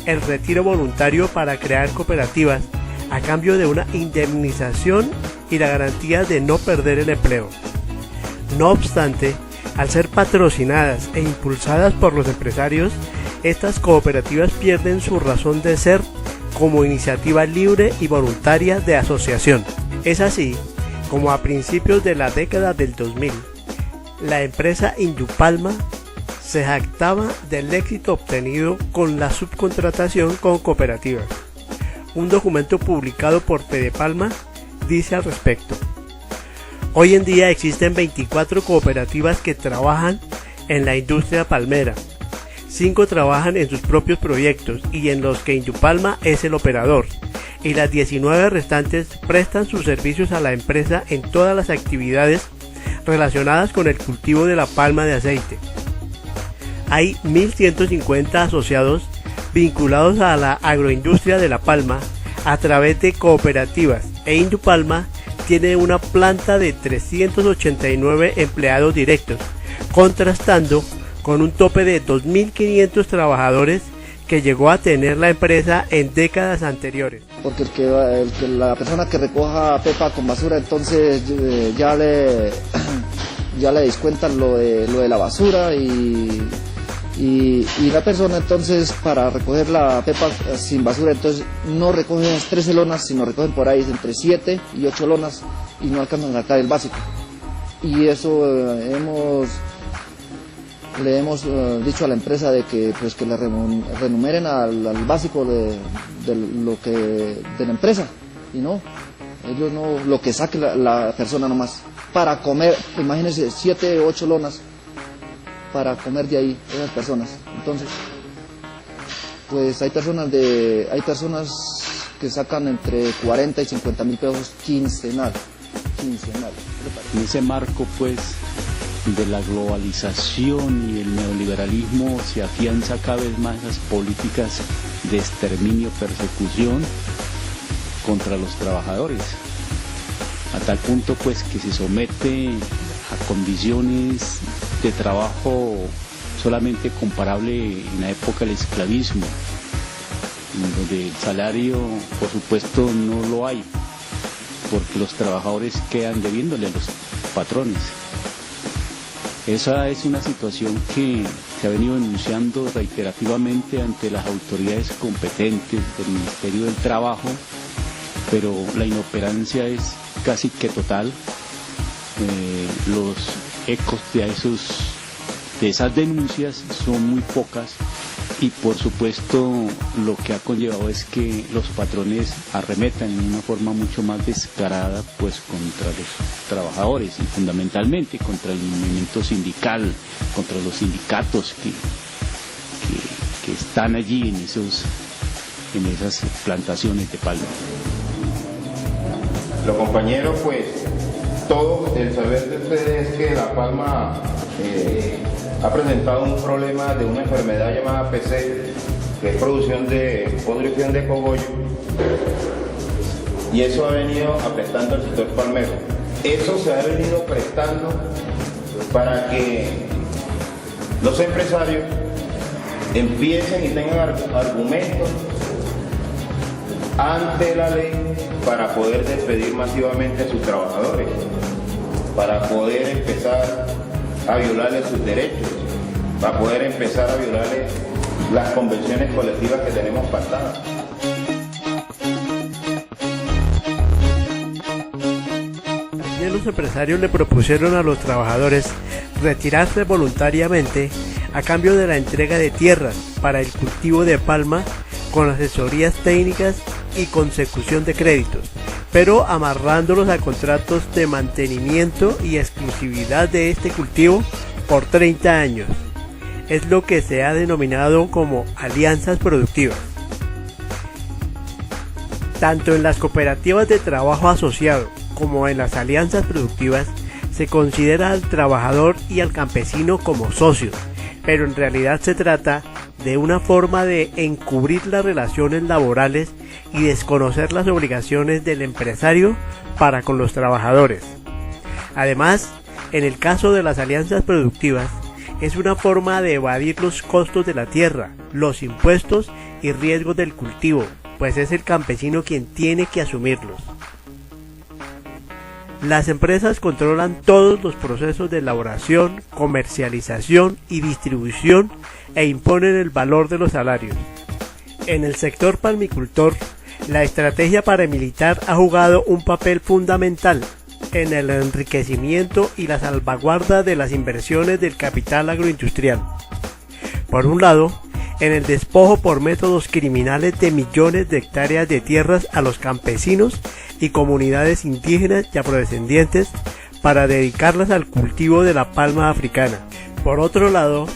el retiro voluntario para crear cooperativas a cambio de una indemnización y la garantía de no perder el empleo. No obstante, al ser patrocinadas e impulsadas por los empresarios, estas cooperativas pierden su razón de ser como iniciativa libre y voluntaria de asociación. Es así como a principios de la década del 2000, la empresa Indupalma se jactaba del éxito obtenido con la subcontratación con cooperativas. Un documento publicado por Fedepalma dice al respecto: hoy en día existen 24 cooperativas que trabajan en la industria palmera. 5 trabajan en sus propios proyectos y en los que Indupalma es el operador, y las 19 restantes prestan sus servicios a la empresa en todas las actividades relacionadas con el cultivo de la palma de aceite. Hay 1.150 asociados vinculados a la agroindustria de la palma a través de cooperativas, e Indupalma tiene una planta de 389 empleados directos, contrastando con un tope de 2.500 trabajadores que llegó a tener la empresa en décadas anteriores. Porque la persona que recoja pepa con basura, entonces ya le descuentan lo de la basura y la persona entonces para recoger la pepa sin basura, entonces no recogen 13 lonas, sino recogen por ahí entre 7 y 8 lonas y no alcanzan a sacar el básico. Y eso le hemos dicho a la empresa de que pues que le renumeren al básico de la empresa, y no, ellos no, lo que saque la persona nomás para comer. Imagínense 7 o 8 lonas para comer de ahí esas personas. Entonces pues hay personas que sacan entre 40 y 50.000 pesos quincenal. En ese marco pues de la globalización y el neoliberalismo se afianza cada vez más las políticas de exterminio, persecución contra los trabajadores, a tal punto pues que se somete a condiciones de trabajo solamente comparable en la época del esclavismo, donde el salario por supuesto no lo hay, porque los trabajadores quedan debiéndole a los patrones. Esa es una situación que se ha venido denunciando reiterativamente ante las autoridades competentes del Ministerio del Trabajo, pero la inoperancia es casi que total. Los ecos de esas denuncias son muy pocas, y por supuesto lo que ha conllevado es que los patrones arremetan en una forma mucho más descarada pues contra los trabajadores y fundamentalmente contra el movimiento sindical, contra los sindicatos que están allí en esas plantaciones de palma. Los compañeros, pues todo el saber de ustedes es que la palma ha presentado un problema de una enfermedad llamada PC, que es podrición de cogollo, y eso ha venido afectando al sector palmero. Eso se ha venido prestando para que los empresarios empiecen y tengan argumentos ante la ley para poder despedir masivamente a sus trabajadores, para poder empezar a violarles sus derechos, para poder empezar a violarles las convenciones colectivas que tenemos pactadas. Ayer los empresarios le propusieron a los trabajadores retirarse voluntariamente a cambio de la entrega de tierras para el cultivo de palma con asesorías técnicas y consecución de créditos, pero amarrándolos a contratos de mantenimiento y exclusividad de este cultivo por 30 años. Es lo que se ha denominado como alianzas productivas. Tanto en las cooperativas de trabajo asociado como en las alianzas productivas se considera al trabajador y al campesino como socios, pero en realidad se trata de una forma de encubrir las relaciones laborales y desconocer las obligaciones del empresario para con los trabajadores. Además, en el caso de las alianzas productivas, es una forma de evadir los costos de la tierra, los impuestos y riesgos del cultivo, pues es el campesino quien tiene que asumirlos. Las empresas controlan todos los procesos de elaboración, comercialización y distribución e imponen el valor de los salarios. En el sector palmicultor, la estrategia paramilitar ha jugado un papel fundamental en el enriquecimiento y la salvaguarda de las inversiones del capital agroindustrial. Por un lado, en el despojo por métodos criminales de millones de hectáreas de tierras a los campesinos y comunidades indígenas y afrodescendientes para dedicarlas al cultivo de la palma africana. Por otro lado,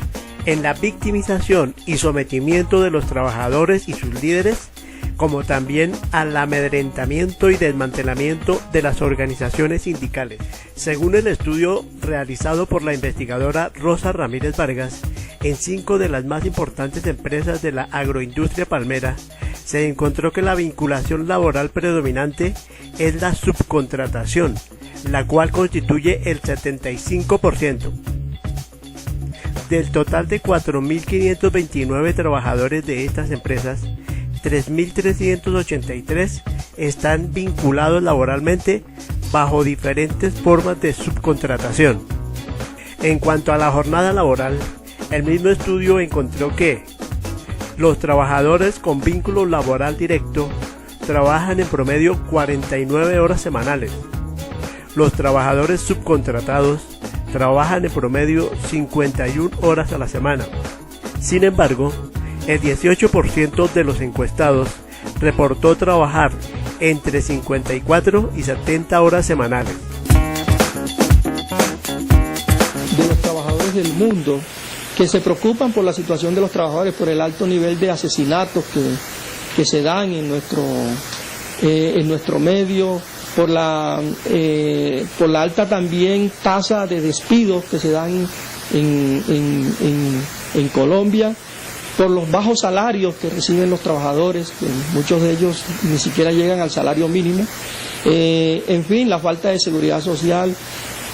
en la victimización y sometimiento de los trabajadores y sus líderes, como también al amedrentamiento y desmantelamiento de las organizaciones sindicales. Según el estudio realizado por la investigadora Rosa Ramírez Vargas, en 5 de las más importantes empresas de la agroindustria palmera, se encontró que la vinculación laboral predominante es la subcontratación, la cual constituye el 75%. Del total de 4.529 trabajadores de estas empresas, 3.383 están vinculados laboralmente bajo diferentes formas de subcontratación. En cuanto a la jornada laboral, el mismo estudio encontró que los trabajadores con vínculo laboral directo trabajan en promedio 49 horas semanales. Los trabajadores subcontratados trabajan en promedio 51 horas a la semana. Sin embargo, el 18% de los encuestados reportó trabajar entre 54 y 70 horas semanales. De los trabajadores del mundo que se preocupan por la situación de los trabajadores, por el alto nivel de asesinatos que se dan en nuestro medio, por la alta también tasa de despidos que se dan en Colombia, por los bajos salarios que reciben los trabajadores, que muchos de ellos ni siquiera llegan al salario mínimo, en fin, la falta de seguridad social,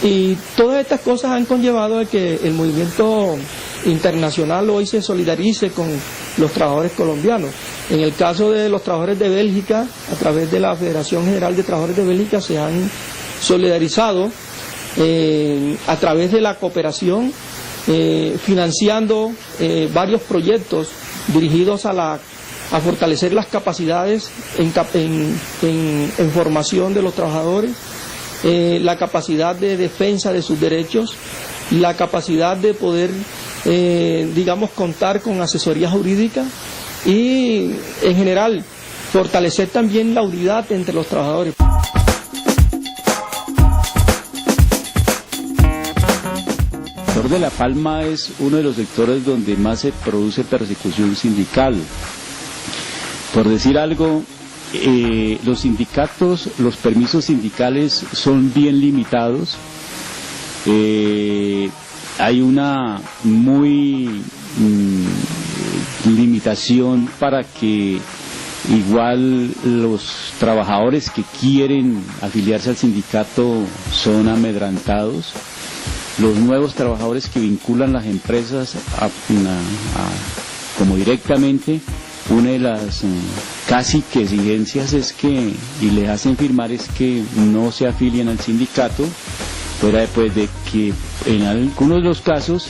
y todas estas cosas han conllevado a que el movimiento internacional hoy se solidarice con los trabajadores colombianos. En el caso de los trabajadores de Bélgica, a través de la Federación General de Trabajadores de Bélgica, se han solidarizado a través de la cooperación, financiando varios proyectos dirigidos a fortalecer las capacidades en formación de los trabajadores, la capacidad de defensa de sus derechos, la capacidad de poder, contar con asesoría jurídica y, en general, fortalecer también la unidad entre los trabajadores. El sector de la palma es uno de los sectores donde más se produce persecución sindical. Por decir algo, los sindicatos, los permisos sindicales son bien limitados. Hay una muy limitación para que igual los trabajadores que quieren afiliarse al sindicato son amedrentados. Los nuevos trabajadores que vinculan las empresas como directamente, una de las casi que exigencias es que, y les hacen firmar, es que no se afilien al sindicato, fuera después de que en algunos de los casos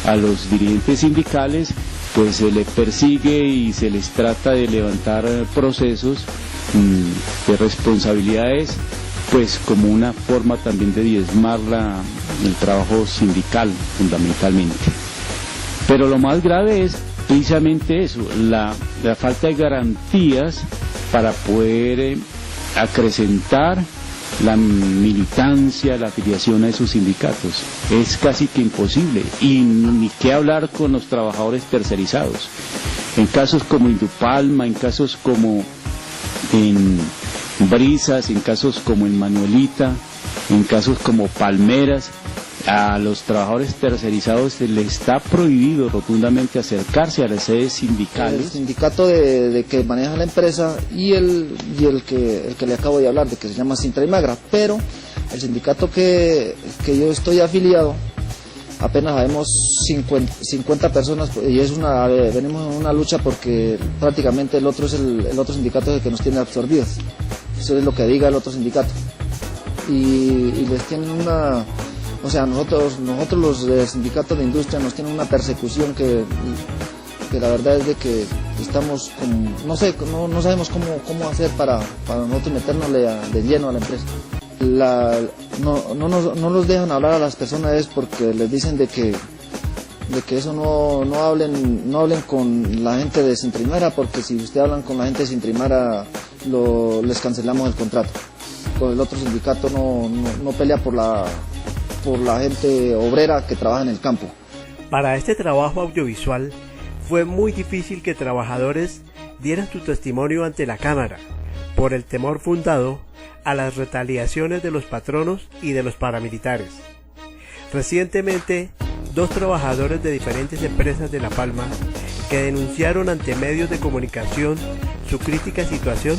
a los dirigentes sindicales pues se les persigue y se les trata de levantar procesos de responsabilidades, pues como una forma también de diezmar el trabajo sindical fundamentalmente. Pero lo más grave es precisamente eso, la falta de garantías para poder acrecentar la militancia, la afiliación a esos sindicatos. Es casi que imposible, y ni qué hablar con los trabajadores tercerizados. En casos como Indupalma, en casos como en Brisas, en casos como en Manuelita, en casos como Palmeras, a los trabajadores tercerizados se les está prohibido rotundamente acercarse a las sedes sindicales. El sindicato de que maneja la empresa y el que le acabo de hablar, de que se llama Sintra y Magra, pero el sindicato que yo estoy afiliado apenas sabemos 50 personas y venimos en una lucha porque prácticamente el otro sindicato es el que nos tiene absorbidos. Eso es lo que diga el otro sindicato. Y les tienen o sea, nosotros los sindicatos de industria nos tienen una persecución que la verdad es de que estamos no sabemos cómo hacer para nosotros meternos de lleno a la empresa. No nos dejan hablar a las personas es porque les dicen de que eso no hablen con la gente de Sintrimara, porque si ustedes hablan con la gente de Sintrimara les cancelamos el contrato. Pues el otro sindicato no pelea por la gente obrera que trabaja en el campo. Para este trabajo audiovisual fue muy difícil que trabajadores dieran su testimonio ante la Cámara, por el temor fundado a las retaliaciones de los patronos y de los paramilitares. Recientemente, 2 trabajadores de diferentes empresas de La Palma que denunciaron ante medios de comunicación su crítica situación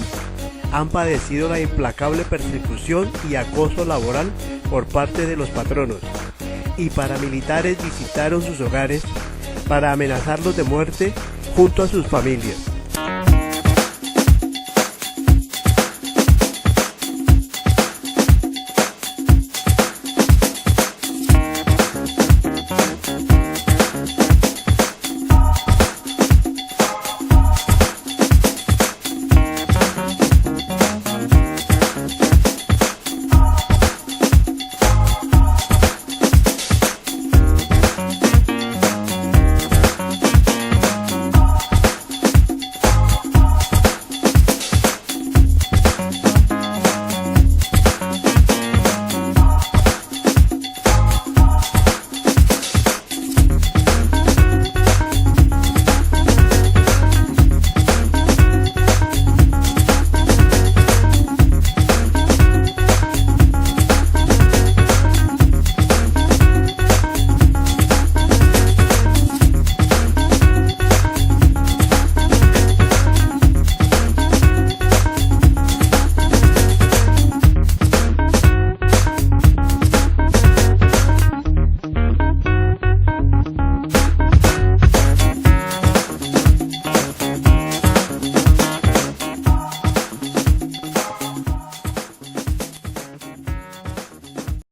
han padecido la implacable persecución y acoso laboral por parte de los patronos, y paramilitares visitaron sus hogares para amenazarlos de muerte junto a sus familias.